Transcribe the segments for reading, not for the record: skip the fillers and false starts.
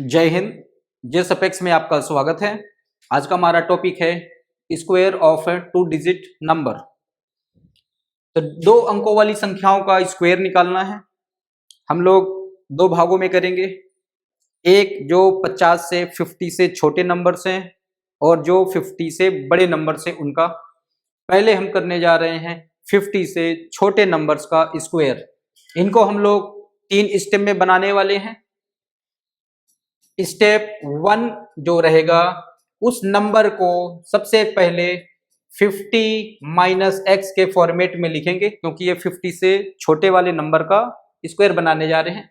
जय हिंद। जेस अपेक्स में आपका स्वागत है। आज का हमारा टॉपिक है square of two digit number. तो दो अंकों वाली संख्याओं का स्क्वायर निकालना है। हम लोग दो भागों में करेंगे, एक जो 50 से 50 से छोटे नंबर से और जो 50 से बड़े नंबर से उनका। पहले हम करने जा रहे हैं 50 से छोटे नंबर्स का स्क्वायर। इनको हम लोग 3 स्टेप में बनाने वाले हैं। स्टेप 1 जो रहेगा उस नंबर को सबसे पहले 50 माइनस एक्स के फॉर्मेट में लिखेंगे, क्योंकि ये 50 से छोटे वाले नंबर का स्क्वायर बनाने जा रहे हैं।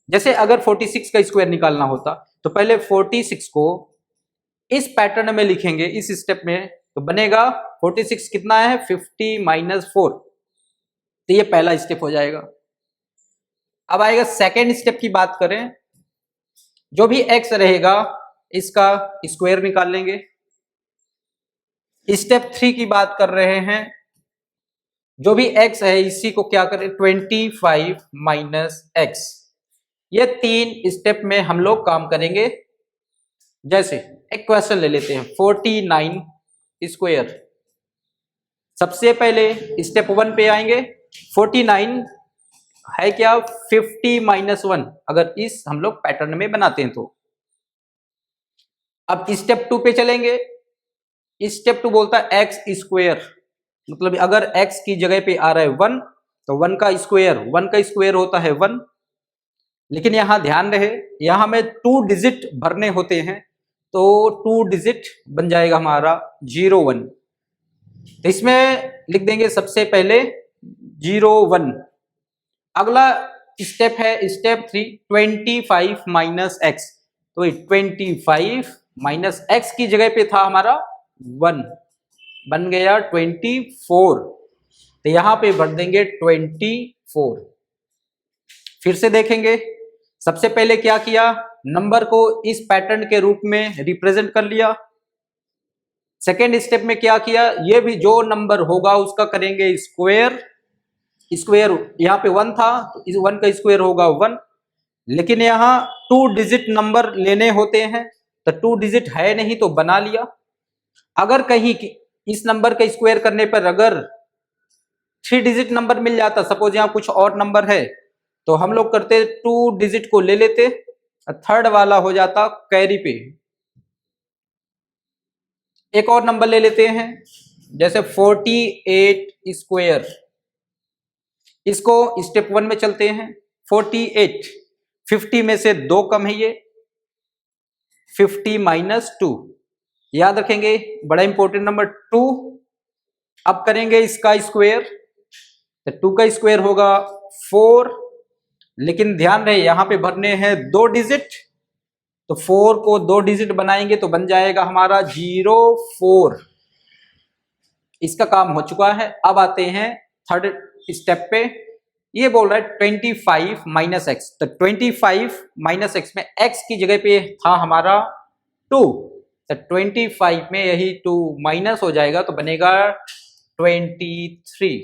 जैसे अगर 46 का स्क्वायर निकालना होता तो पहले 46 को इस पैटर्न में लिखेंगे, इस स्टेप में, तो बनेगा 46 कितना है 50 माइनस 4। तो ये पहला स्टेप हो जाएगा। अब आएगा सेकेंड स्टेप की बात करें, जो भी x रहेगा इसका स्क्वायर निकाल लेंगे। स्टेप 3 की बात कर रहे हैं, जो भी x है इसी को क्या करें 25 माइनस एक्स। ये 3 स्टेप में हम लोग काम करेंगे। जैसे एक क्वेश्चन ले लेते हैं 49 स्क्वायर। सबसे पहले स्टेप 1 पे आएंगे। 49 है क्या 50 माइनस 1, अगर इस हम लोग पैटर्न में बनाते हैं तो। अब स्टेप 2 पे चलेंगे। स्टेप 2 बोलता है एक्स स्क्वायर, मतलब अगर x की जगह पे आ रहा है 1 तो 1 का स्क्वायर होता है 1। लेकिन यहां ध्यान रहे, यहां में 2 डिजिट भरने होते हैं, तो 2 डिजिट बन जाएगा हमारा 0 1। तो इसमें लिख देंगे सबसे पहले 0 1। अगला स्टेप है स्टेप 3 25 माइनस एक्स। तो 25 माइनस एक्स की जगह पे था हमारा 1, बन गया 24। तो यहां पे भर देंगे 24। फिर से देखेंगे, सबसे पहले क्या किया, नंबर को इस पैटर्न के रूप में रिप्रेजेंट कर लिया। सेकेंड स्टेप में क्या किया, ये भी जो नंबर होगा उसका करेंगे स्क्वायर। यहाँ पे 1 था तो इस 1 का स्क्वायर होगा 1। लेकिन यहाँ 2 डिजिट नंबर लेने होते हैं, तो 2 डिजिट है नहीं तो बना लिया। अगर कहीं इस नंबर का स्क्वायर करने पर अगर 3 डिजिट नंबर मिल जाता, सपोज यहाँ कुछ और नंबर है, तो हम लोग करते 2 डिजिट को ले लेते, थर्ड वाला हो जाता कैरी पे। एक और नंबर ले लेते हैं, जैसे 48 स्क्वायर। इसको स्टेप 1 में चलते हैं। 48 50 में से 2 कम है, ये 50 माइनस 2। याद रखेंगे, बड़ा इंपॉर्टेंट नंबर 2। अब करेंगे इसका स्क्वायर, तो 2 का स्क्वायर होगा 4। लेकिन ध्यान रहे यहां पे भरने हैं 2 डिजिट, तो 4 को 2 डिजिट बनाएंगे तो बन जाएगा हमारा 0 4। इसका काम हो चुका है। अब आते हैं थर्ड स्टेप पे। ये बोल रहा है 25 माइनस एक्स। तो 25 माइनस एक्स में x की जगह पे था हमारा 2, तो 25 में यही 2 माइनस हो जाएगा तो बनेगा 23।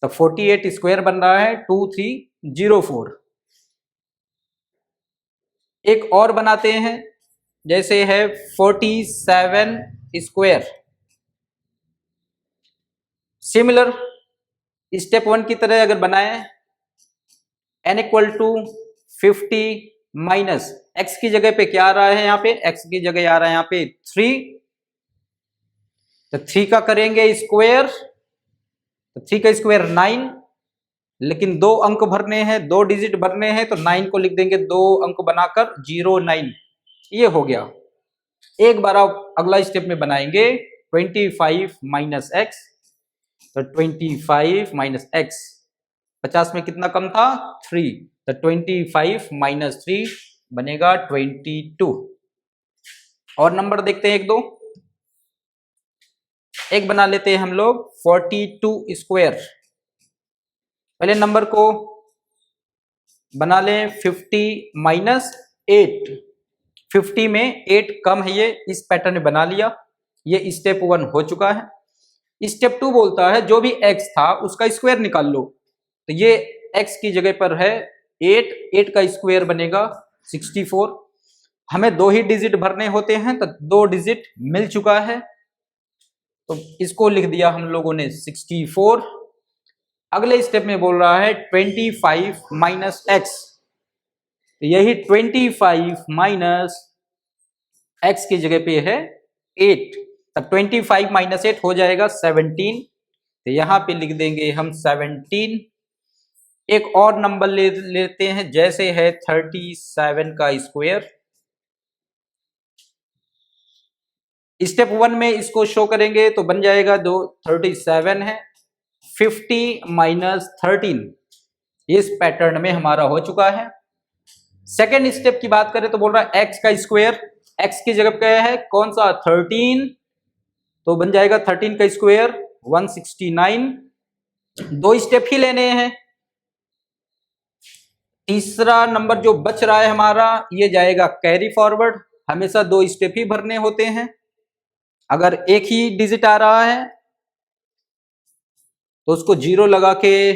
तो 48 स्क्वायर बन रहा है 2304। एक और बनाते हैं, जैसे है 47 स्क्वायर। सिमिलर स्टेप 1 की तरह अगर बनाए, n equal to 50 minus x की जगह पे क्या आ रहा है, यहाँ पे x की जगह आ रहा है यहाँ पे 3। तो 3 का करेंगे स्क्वायर, तो 3 का स्क्वायर 9। लेकिन 2 अंक भरने हैं, 2 डिजिट भरने हैं, तो 9 को लिख देंगे 2 अंक बनाकर 09। ये हो गया। एक बार आप अगला स्टेप में बनाएंगे 25 माइनस एक्स। तो 25 माइनस एक्स 50 में कितना कम था 3, तो 25 माइनस 3 बनेगा 22। और नंबर देखते हैं एक दो। एक बना लेते हैं हम लोग 42 स्क्वायर। पहले नंबर को बना लें 50 माइनस 8। 50 में 8 कम है, ये इस पैटर्न में बना लिया। ये स्टेप 1 हो चुका है। स्टेप 2 बोलता है जो भी x था उसका स्क्वायर निकाल लो। तो ये x की जगह पर है 8, 8 का स्क्वायर बनेगा 64। हमें 2 ही डिजिट भरने होते हैं, तो 2 डिजिट मिल चुका है, तो इसको लिख दिया हम लोगों ने 64। अगले स्टेप में बोल रहा है 25 माइनस एक्स, तो यही 25 माइनस एक्स की जगह पे है 8, तब 25 माइनस 8 हो जाएगा 17, तो यहां पे लिख देंगे हम 17। एक और नंबर लेते हैं, जैसे है 37 का स्क्वायर। स्टेप 1 में इसको शो करेंगे तो बन जाएगा 37 है, 50 माइनस 13, इस पैटर्न में हमारा हो चुका है। सेकेंड स्टेप की बात करें तो बोल रहा है एक्स का स्क्वायर, एक्स की जगह क्या है, कौन सा, 13, तो बन जाएगा 13 का स्क्वायर 169। 2 स्टेप ही लेने हैं। तीसरा नंबर जो बच रहा है हमारा, ये जाएगा कैरी फॉरवर्ड, हमेशा 2 स्टेप ही भरने होते हैं। अगर एक ही डिजिट आ रहा है तो उसको 0 लगा के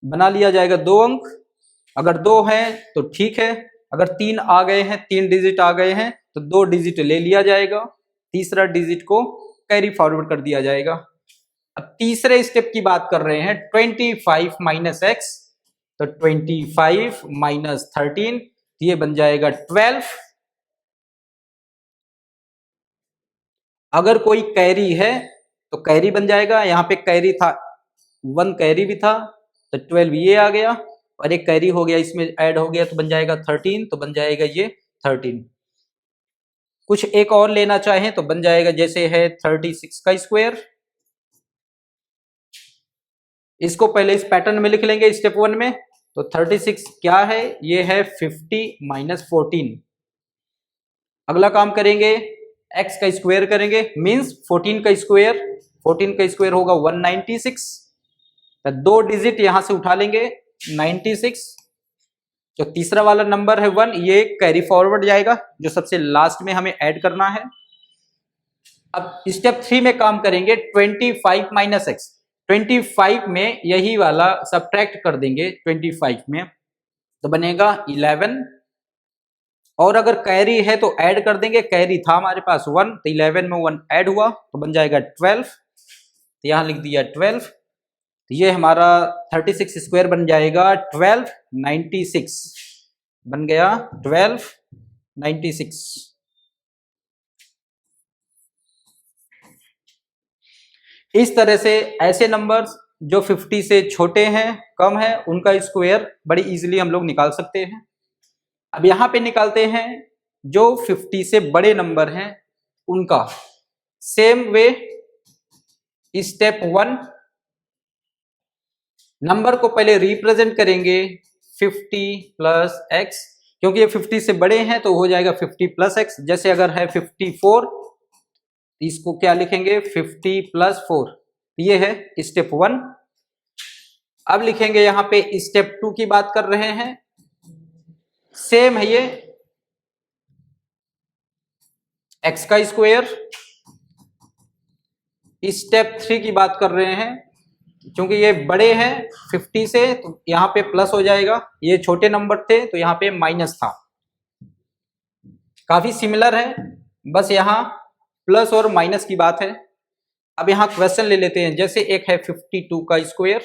बना लिया जाएगा 2 अंक, अगर 2 है तो ठीक है, अगर 3 आ गए हैं, 3 डिजिट आ गए हैं तो 2 डिजिट ले लिया जाएगा, तीसरा डिजिट को कैरी फॉरवर्ड कर दिया जाएगा। अब तीसरे स्टेप की बात कर रहे हैं 25 माइनस एक्स, तो 25 माइनस 13, ये बन जाएगा 12। अगर कोई कैरी है तो कैरी बन जाएगा, यहाँ पे कैरी था 1, कैरी भी था तो 12 ये आ गया, और एक कैरी हो गया इसमें ऐड हो गया तो बन जाएगा 13, तो बन जाएगा ये 13। कुछ एक और लेना चाहें तो बन जाएगा, जैसे है 36 का स्क्वायर। इसको पहले इस पैटर्न में लिख लेंगे स्टेप 1 में, तो 36 क्या है, ये है 50 माइनस 14। अगला काम करेंगे x का स्क्वायर करेंगे, मींस 14 का स्क्वायर, 14 का स्क्वायर होगा 196, तो 2 डिजिट यहां से उठा लेंगे 96, जो तीसरा वाला नंबर है 1, ये कैरी फॉरवर्ड जाएगा, जो सबसे लास्ट में हमें ऐड करना है। अब स्टेप 3 में काम करेंगे 25 माइनस एक्स, 25 में यही वाला सब्ट्रैक्ट कर देंगे 25 में, तो बनेगा 11, और अगर कैरी है तो ऐड कर देंगे, कैरी था हमारे पास 1, तो 11 में 1 ऐड हुआ तो बन जाएगा 12, तो यहां लिख दिया 12, तो ये हमारा 36 स्क्वायर बन जाएगा 1296, बन गया 1296। इस तरह से ऐसे नंबर्स जो 50 से छोटे हैं, कम है, उनका स्क्वायर बड़ी इजीली हम लोग निकाल सकते हैं। अब यहां पे निकालते हैं जो 50 से बड़े नंबर हैं उनका। सेम वे स्टेप 1, नंबर को पहले रिप्रेजेंट करेंगे 50 प्लस एक्स, क्योंकि ये 50 से बड़े हैं तो हो जाएगा 50 प्लस एक्स। जैसे अगर है 54, इसको क्या लिखेंगे, 50 प्लस 4, ये है स्टेप 1। अब लिखेंगे यहां पे स्टेप 2 की बात कर रहे हैं, सेम है ये एक्स का स्क्वायर। स्टेप 3 की बात कर रहे हैं, क्योंकि ये बड़े हैं 50 से तो यहां पे प्लस हो जाएगा, ये छोटे नंबर थे तो यहां पे माइनस था। काफी सिमिलर है, बस यहां प्लस और माइनस की बात है। अब यहां क्वेश्चन ले लेते हैं, जैसे एक है 52 का स्क्वायर।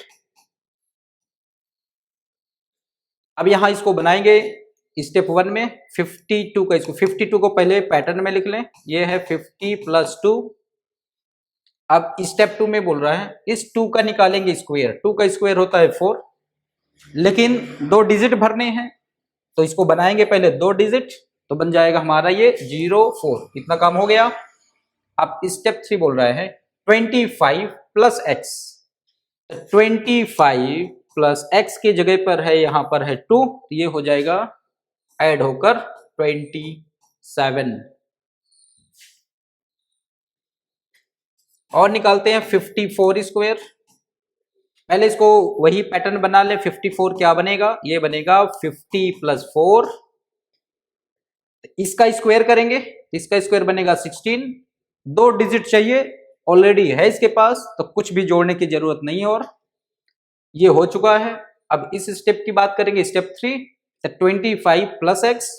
अब यहां इसको बनाएंगे स्टेप 1 में 52 का, इसको 52 को पहले पैटर्न में लिख लें, ये है 50 प्लस 2। अब स्टेप 2 में बोल रहा है इस 2 का निकालेंगे स्क्वायर, 2 का स्क्वायर होता है 4, लेकिन 2 डिजिट भरने हैं तो इसको बनाएंगे पहले 2 डिजिट, तो बन जाएगा हमारा ये 04, इतना काम हो गया। अब स्टेप 3 बोल रहा है 25 प्लस एक्स, 25 प्लस एक्स की जगह पर है, यहां पर है 2, तो ये हो जाएगा ऐड होकर 27। और निकालते हैं 54 स्क्वायर। पहले इसको वही पैटर्न बना ले, 54 क्या बनेगा, ये बनेगा 50 प्लस 4, इसका स्क्वायर करेंगे, इसका स्क्वायर बनेगा 16। 2 डिजिट चाहिए, ऑलरेडी है इसके पास तो कुछ भी जोड़ने की जरूरत नहीं है, और ये हो चुका है। अब इस स्टेप की बात करेंगे स्टेप 3, 25 प्लस एक्स,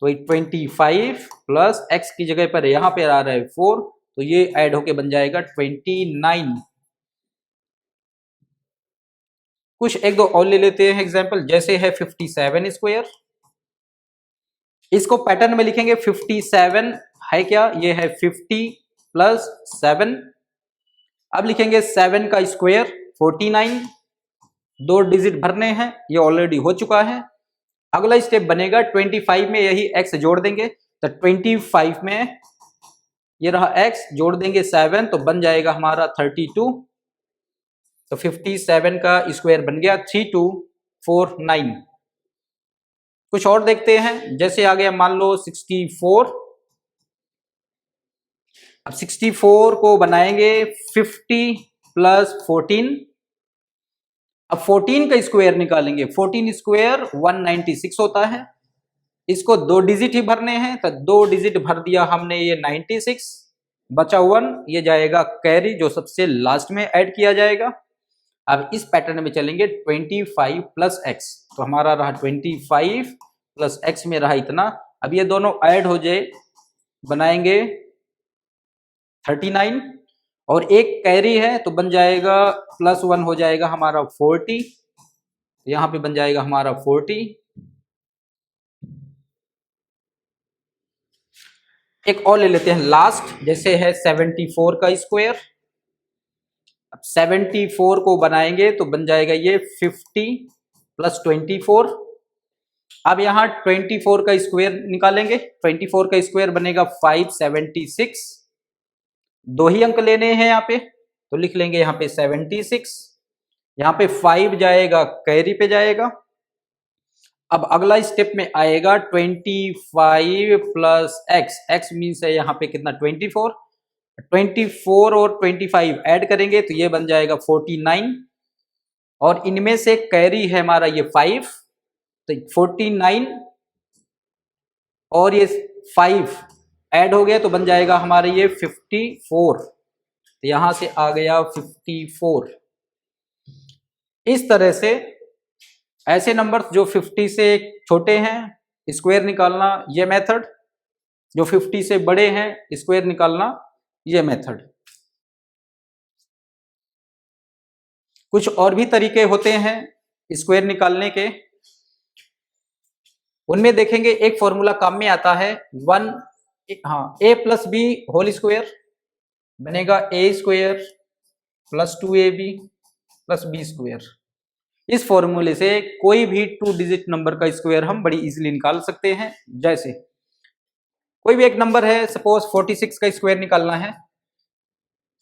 तो 25 प्लस x की जगह पर यहां पे आ रहा है 4, तो ये ऐड होके बन जाएगा 29। कुछ एक दो और ले लेते हैं एग्जांपल, जैसे है 57 स्क्वायर। इसको पैटर्न में लिखेंगे 57 है क्या, ये है 50 प्लस 7। अब लिखेंगे 7 का स्क्वायर 49, 2 डिजिट भरने हैं, ये ऑलरेडी हो चुका है। अगला स्टेप बनेगा 25 में यही x जोड़ देंगे, तो 25 में ये रहा x, जोड़ देंगे 7, तो बन जाएगा हमारा 32। तो 57 का स्क्वायर बन गया 3249। कुछ और देखते हैं, जैसे आ गया मान लो 64। अब 64 को बनाएंगे 50 प्लस 14। अब 14 का स्क्वायर निकालेंगे, 14 स्क्वायर 196 होता है। इसको 2 डिजिट ही भरने हैं, तो 2 डिजिट भर दिया हमने, ये 96, बचा 1, ये जाएगा कैरी जो सबसे लास्ट में ऐड किया जाएगा। अब इस पैटर्न में चलेंगे 25 प्लस x, तो हमारा रहा 25 प्लस x में रहा इतना। अब ये दोनों ऐड हो जाए, बनाएंगे 39, और एक कैरी है तो बन जाएगा प्लस 1 हो जाएगा हमारा 40, यहां पे बन जाएगा हमारा 40। एक और ले लेते हैं लास्ट, जैसे है 74 का स्क्वायर। अब 74 को बनाएंगे तो बन जाएगा ये 50 प्लस 24। अब यहां 24 का स्क्वायर निकालेंगे, 24 का स्क्वायर बनेगा 576। 2 ही अंक लेने हैं यहाँ पे, तो लिख लेंगे यहाँ पे 76। यहाँ पे 5 जाएगा कैरी पे जाएगा। अब अगला स्टेप में आएगा 25 प्लस x, x मीन्स है यहाँ पे कितना 24। 24 और 25 ऐड करेंगे तो ये बन जाएगा 49, और इनमें से कैरी है हमारा ये 5, तो 49 और ये 5 ऐड हो गया तो बन जाएगा हमारे ये 54, तो यहां से आ गया 54। इस तरह से ऐसे नंबर्स जो 50 से छोटे हैं स्क्वायर निकालना ये मेथड, जो 50 से बड़े हैं स्क्वायर निकालना ये मेथड। कुछ और भी तरीके होते हैं स्क्वायर निकालने के, उनमें देखेंगे एक फॉर्मूला काम में आता है, a plus b whole square बनेगा a square plus 2ab plus b square. इस फॉर्मूले से कोई भी 2 डिजिट नंबर का स्क्वायर हम बड़ी इजीली निकाल सकते हैं। जैसे कोई भी एक नंबर है, सपोज 46 का स्क्वायर निकालना है।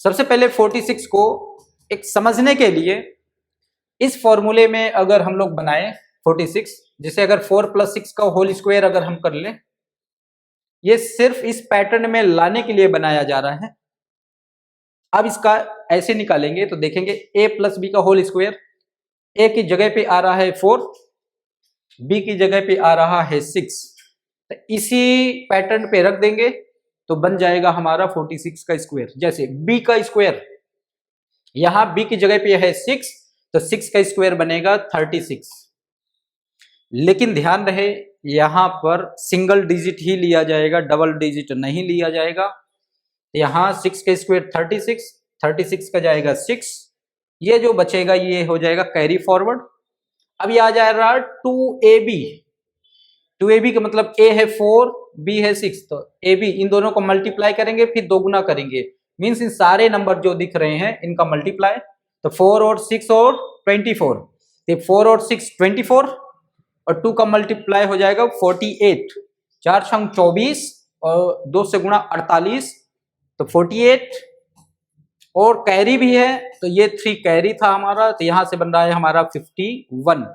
सबसे पहले 46 को एक समझने के लिए इस फॉर्मूले में अगर हम लोग बनाए 46, जैसे अगर 4 प्लस 6 का होल स्क्वायर अगर हम कर लें, ये सिर्फ इस पैटर्न में लाने के लिए बनाया जा रहा है। अब इसका ऐसे निकालेंगे तो देखेंगे a प्लस बी का होल स्क्वायर, a की जगह पे आ रहा है 4, b की जगह पे आ रहा है 6, तो इसी पैटर्न पे रख देंगे तो बन जाएगा हमारा 46 का स्क्वायर। जैसे b का स्क्वायर, यहां b की जगह पे है 6, तो 6 का स्क्वायर बनेगा 36। लेकिन ध्यान रहे यहां पर सिंगल डिजिट ही लिया जाएगा, डबल डिजिट नहीं लिया जाएगा। यहां 6 का स्क्वायर 36, 36 का जाएगा 6, ये जो बचेगा ये हो जाएगा कैरी फॉरवर्ड। अब ये आ जाएगा 2ab, 2ab का मतलब a है 4, b है 6, तो ab इन दोनों को मल्टीप्लाई करेंगे फिर 2 गुना करेंगे, मीन्स इन सारे नंबर जो दिख रहे हैं इनका मल्टीप्लाई, तो 4 और 6 और 24, तो 4 और 6 24, और 2 का मल्टीप्लाई हो जाएगा 48, 4 छंग 24 और 2 से गुणा 48, तो 48, और कैरी भी है तो ये 3 कैरी था हमारा, तो यहां से बन रहा है हमारा 51।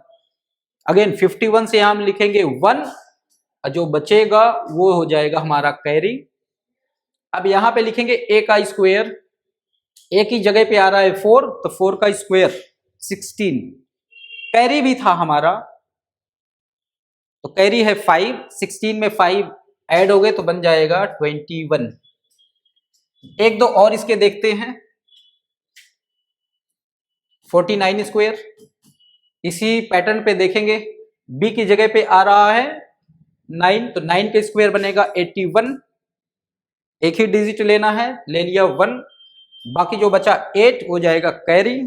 अगेन 51 से हम लिखेंगे 1, जो बचेगा वो हो जाएगा हमारा कैरी। अब यहां पे लिखेंगे a का स्क्वायर, a की जगह पे आ रहा है 4, तो 4 का स्क्वायर 16, कैरी भी था हमारा तो कैरी है 5, 16 में 5 ऐड हो गए तो बन जाएगा 21। एक दो और इसके देखते हैं, 49 स्क्वायर, इसी पैटर्न पे देखेंगे b की जगह पे आ रहा है 9, तो 9 का स्क्वायर बनेगा 81, एक ही डिजिट लेना है, ले लिया 1, बाकी जो बचा 8 हो जाएगा कैरी।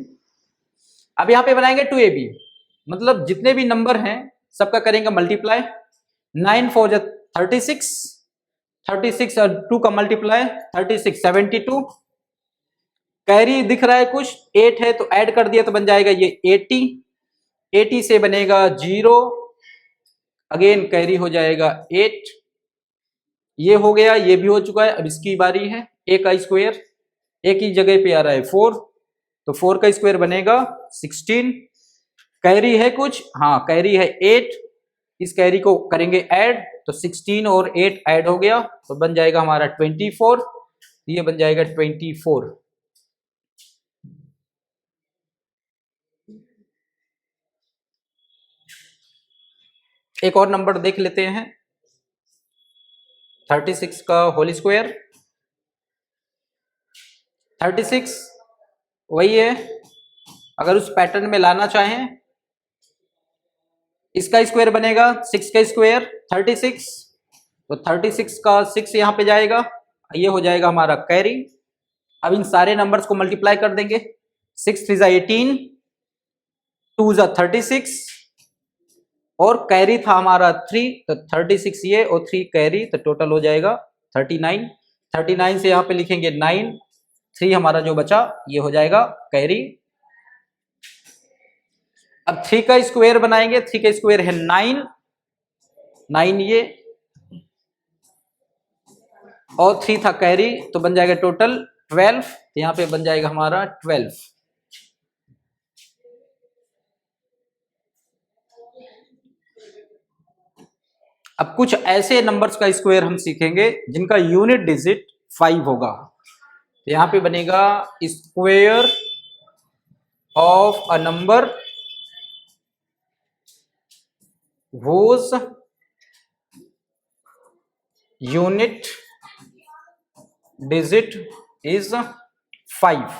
अब यहाँ पे बनाएंगे 2ab, मतलब जितने भी नंबर हैं सबका करेंगे मल्टीप्लाई। 9 4 जा 36, 36 और 2 का मल्टीप्लाई 36 72, कैरी दिख रहा है कुछ 8 है तो ऐड कर दिया तो बन जाएगा ये 80, 80 से बनेगा 0, अगेन कैरी हो जाएगा 8, ये हो गया, ये भी हो चुका है। अब इसकी बारी है, ए का स्क्वायर, ए की जगह पे आ रहा है 4, तो 4 का स्क्वायर बनेगा 16, कैरी है कुछ, हाँ कैरी है 8, इस कैरी को करेंगे ऐड, तो 16 और 8 ऐड हो गया तो बन जाएगा हमारा 24, ये बन जाएगा 24। एक और नंबर देख लेते हैं, 36 का होल स्क्वायर, 36 वही है, अगर उस पैटर्न में लाना चाहें इसका स्क्वायर बनेगा 6 का स्क्वायर 36, तो 36 का 6 यहाँ पे जाएगा, ये हो जाएगा हमारा कैरी। अब इन सारे नंबर्स को मल्टीप्लाई कर देंगे, 6 3 जा 18, 2 जा 36 और कैरी था हमारा 3, तो 36 ये और 3 कैरी, तो टोटल हो जाएगा 39। 39 से यहाँ पे लिखेंगे 9, 3 हमारा जो बचा ये हो जाएगा कैरी। अब 3 का स्क्वायर बनाएंगे, 3 का स्क्वायर है 9, 9 ये और 3 था कैरी, तो बन जाएगा टोटल 12, तो यहाँ पे बन जाएगा हमारा 12। अब कुछ ऐसे नंबर्स का स्क्वायर हम सीखेंगे जिनका यूनिट डिजिट 5 होगा, तो यहाँ पे बनेगा square of a number whose unit digit is 5।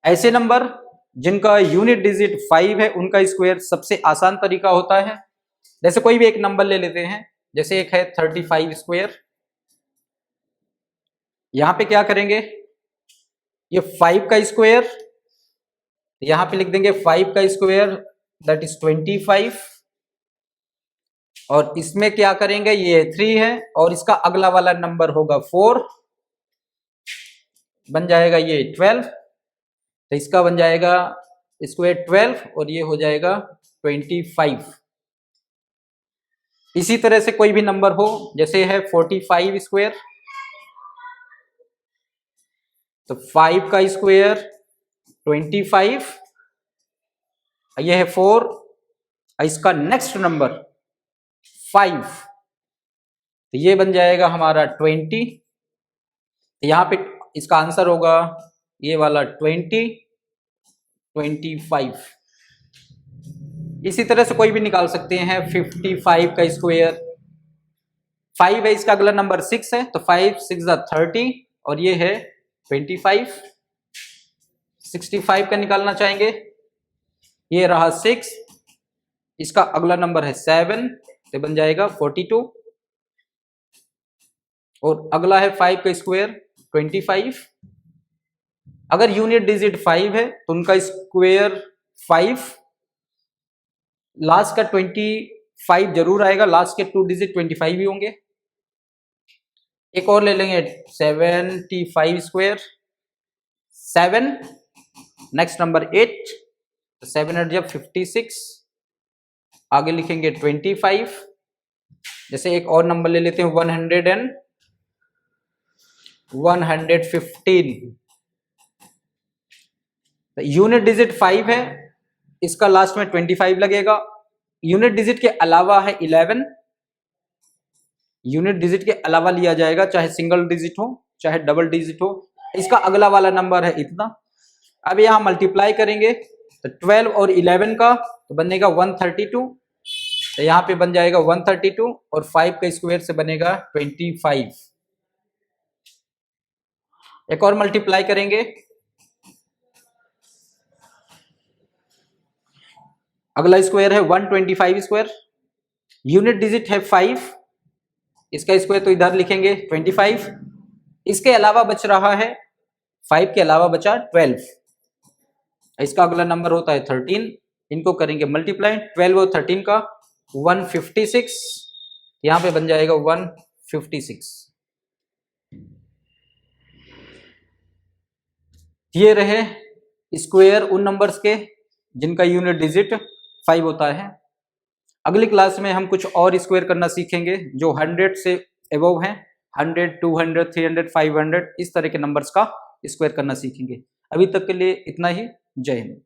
ऐसे नंबर जिनका यूनिट डिजिट 5 है उनका स्क्वायर सबसे आसान तरीका होता है। जैसे कोई भी एक नंबर ले लेते हैं, जैसे एक है 35 स्क्वायर, यहां पे क्या करेंगे, ये 5 का स्क्वायर, यहां पे लिख देंगे 5 का स्क्वायर दैट इज 25, और इसमें क्या करेंगे, ये 3 है और इसका अगला वाला नंबर होगा 4, बन जाएगा ये 12, तो इसका बन जाएगा स्क्वायर 12 और ये हो जाएगा 25। इसी तरह से कोई भी नंबर हो, जैसे है 45 स्क्वायर, तो 5 का स्क्वायर 25, ये है 4, इसका नेक्स्ट नंबर 5, तो ये बन जाएगा हमारा 20, यहां पे इसका आंसर होगा ये वाला 20, 25। इसी तरह से कोई भी निकाल सकते हैं, 55 का स्क्वायर, 5 है इसका अगला नंबर 6 है, तो 5 6 जा 30 और ये है 25। 65 का निकालना चाहेंगे, ये रहा 6, इसका अगला नंबर है 7, तो बन जाएगा 42, और अगला है 5 का स्क्वायर 25। अगर यूनिट डिजिट 5 है तो उनका स्क्वायर 5, लास्ट का 25 जरूर आएगा, लास्ट के 2 डिजिट 25 ही होंगे। एक और ले लेंगे 75 स्क्वायर, 7, नेक्स्ट नंबर 8, 7 8 जब 56, आगे लिखेंगे 25। जैसे एक और नंबर ले लेते हैं 115, यूनिट डिजिट 5 है, इसका लास्ट में 25 लगेगा। यूनिट डिजिट के अलावा है 11, यूनिट डिजिट के अलावा लिया जाएगा, चाहे सिंगल डिजिट हो चाहे डबल डिजिट हो, इसका अगला वाला नंबर है इतना। अब यहां मल्टीप्लाई करेंगे तो 12 और 11 का तो बनेगा 132, तो यहां पे बन जाएगा 132 और 5 का स्क्वायर से बनेगा 25। एक और मल्टीप्लाई करेंगे, अगला स्क्वायर है 125 स्क्वायर, यूनिट डिजिट है 5, इसका स्क्वायर तो इधर लिखेंगे 25। इसके अलावा बच रहा है 5 के अलावा बचा 12। इसका अगला नंबर होता है 13। इनको करेंगे मल्टीप्लाई, 12 और 13 का 156, यहां पे बन जाएगा 156। ये रहे स्क्वायर उन नंबर्स के जिनका यूनिट डिजिट 5 होता है। अगली क्लास में हम कुछ और स्क्वायर करना सीखेंगे जो 100 से एबव हैं। 100, 200, 300, 500 इस तरह के नंबर्स का स्क्वायर करना सीखेंगे। अभी तक के लिए इतना ही। जय हिंद।